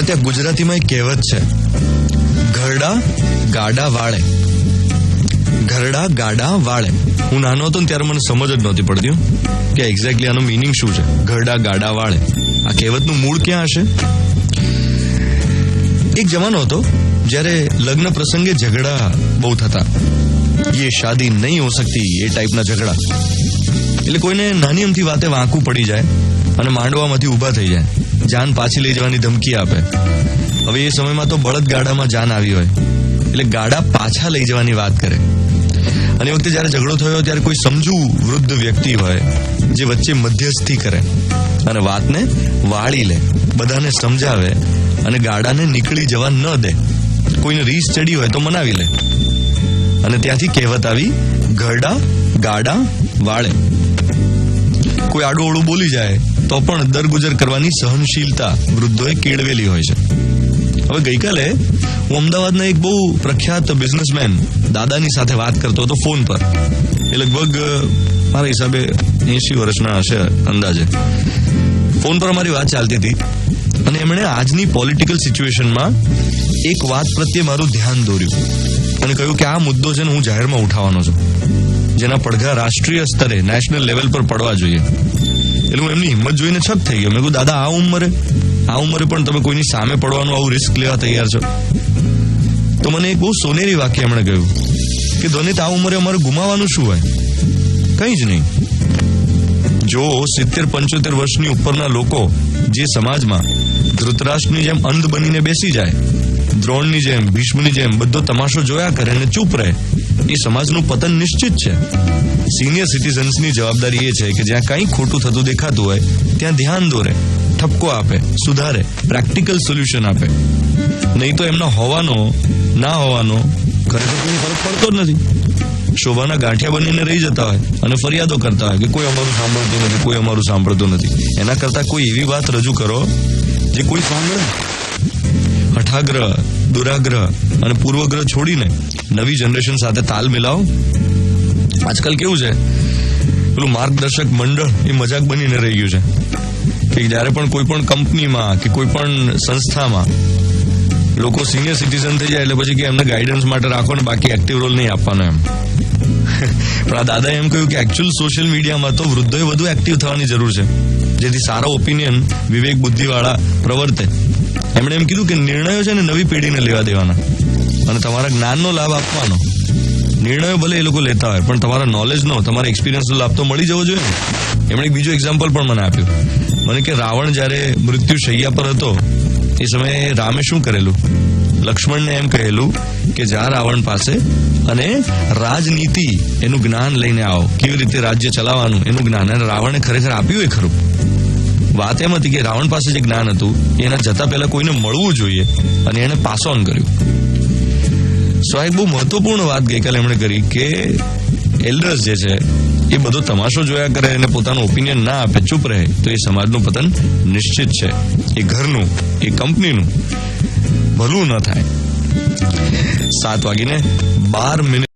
ત્યાં ગુજરાતીમાં એક કહેવત છે, ઘરડા ગાડા વાળે. ઘરડા ગાડા વાળે. હું નાનો હતો ને ત્યારે મને સમજ જ નહોતી પડતી કે એક્ઝેક્ટલી આનો મિનિંગ શું છે, ઘરડા ગાડા વાળે. આ કહેવતનું મૂળ ક્યાં હશે? એક જમાનો હતો જ્યારે લગ્ન પ્રસંગે ઝઘડા બહુ થતા. ये शादी नहीं हो सकती, એ ટાઈપના ઝઘડા. એટલે કોઈને નાની અમથી વાતે વાંકું પડી જાય અને માંડવામાંથી ઊભા થઈ જાય, જાન પાછી લઈ જવાની ધમકી આપે. હવે એ સમયમાં તો બળદ ગાડામાં જાન આવી હોય એટલે ગાડા પાછા લઈ જવાની વાત કરે. અને એ વખતે જયારે ઝઘડો થયો ત્યારે કોઈ સમજુ વૃદ્ધ વ્યક્તિ હોય જે વચ્ચે મધ્યસ્થી કરે અને વાતને વાળી લે, બધાને સમજાવે અને ગાડાને નીકળી જવા ન દે. કોઈને રીસ ચડી હોય તો મનાવી લે. અને ત્યાંથી કહેવત આવી, ઘરડા ગાડા વાળે. કોઈ આડું ઓળું બોલી જાય તો પણ દરગુજર કરવાની સહનશીલતા વૃદ્ધોએ કેળવેલી હોય છે. હવે ગઈકાલે હું અમદાવાદના એક બહુ પ્રખ્યાત બિઝનેસમેન દાદાની સાથે વાત કરતો હતો ફોન પર. એ લગભગ મારા હિસાબે 80 વર્ષના હશે અંદાજે. ફોન પર અમારી વાત ચાલતી હતી અને એમણે આજની પોલિટિકલ સિચ્યુએશનમાં એક વાત પ્રત્યે મારું ધ્યાન દોર્યું અને કહ્યું કે આ મુદ્દો છે ને હું જાહેરમાં ઉઠાવવાનો છું, જેના પડઘા રાષ્ટ્રીય સ્તરે નેશનલ લેવલ પર પડવા જોઈએ. એટલે હું એમની હિંમત જોઈને છક થઈ ગયો. મેં કહ્યું, દાદા આ ઉંમરે પણ તમે કોઈની સામે પડવાનું આવું રિસ્ક લેવા તૈયાર છો? તો મને એક બહુ સોનેરી વાક્ય એમણે કહ્યું કે ધોનિત, આ ઉંમરે અમારે ગુમાવવાનું શું હોય? કંઈ જ નહીં. જો 70-75 વર્ષની ઉપરના લોકો જે સમાજમાં ધૃતરાષ્ટ્રની જેમ અંધ બનીને બેસી જાય, દ્રોણની જેમ, ભીષ્મની જેમ બધો તમાશો જોયા કરે અને ચૂપ રહે, એ સમાજનું પતન નિશ્ચિત છે. સિનિયર સિટીઝન્સની જવાબદારી એ છે કે જ્યાં કંઈ ખોટું થતું દેખાતું હોય ત્યાં ધ્યાન દોરે, ઠપકો આપે, સુધારે, પ્રેક્ટિકલ સોલ્યુશન આપે. નહીં તો એમના હોવાનો ના હોવાનો ખરેખર કોઈ ફરક પડતો જ નથી. શોભાના ગાંઠિયા બનીને રહી જતા હોય અને ફરિયાદો કરતા હોય કે કોઈ અમારું સાંભળતું નથી. એના કરતા કોઈ એવી વાત રજૂ કરો જે કોઈ સાંભળે. હઠાગ્રહ, દુરાગ્રહ અને પૂર્વગ્રહ છોડીને નવી જનરેશન સાથે તાલ મિલાવો. આજકાલ કેવું છે, પેલું માર્ગદર્શક મંડળ એ મજાક બનીને રહી ગયું છે કે જ્યારે પણ કોઈ પણ કંપનીમાં કે કોઈ પણ સંસ્થામાં લોકો સિનિયર સિટીઝન થઈ જાય એટલે પછી કે એમને ગાઈડન્સ માટે રાખો ને બાકી એક્ટિવ રોલ નહીં આપવાનો એમ. પણ આ દાદાએ એમ કહ્યું કે એકચ્યુઅલ સોશિયલ મીડિયામાં તો વૃદ્ધોએ વધુ એક્ટિવ થવાની જરૂર છે, જેથી સારા ઓપિનિયન વિવેક બુદ્ધિવાળા પ્રવર્તે. એમણે એમ કીધું કે નિર્ણયો છે ને નવી પેઢીને લેવા દેવાના અને તમારા જ્ઞાનનો લાભ આપવાનો. નિર્ણયો ભલે એ લોકો લેતા હોય પણ તમારા નોલેજનો, તમારા એક્સપિરિયન્સનો લાભ તો મળી જવો જોઈએ. એમણે એક બીજું એક્ઝામ્પલ પણ મને આપ્યું. મને કે રાવણ જ્યારે મૃત્યુ શૈયા પર હતો એ સમયે રામે શું કરેલું? લક્ષ્મણને એમ કહેલું કે જા રાવણ પાસે અને રાજનીતિ એનું જ્ઞાન લઈને આવો, કેવી રીતે રાજ્ય ચલાવવાનું એનું જ્ઞાન. અને રાવણે ખરેખર આપ્યું એ ખરું. વાત એમ હતી કે રાવણ પાસે જે જ્ઞાન હતું એના જતા પહેલા કોઈને મળવું જોઈએ અને એને પાસ ઓન કર્યું. સો એક બહુ મહત્વપૂર્ણ વાત ગઈકાલે એમણે કરી કે એલ્ડર્સ જે છે એ બધો તમાશો જોયા કરે અને પોતાનું ઓપિનિયન ના આપે, ચૂપ રહે, તો એ સમાજનું પતન નિશ્ચિત છે. એ ઘરનું, એ કંપનીનું ભલું ન થાય. 7:12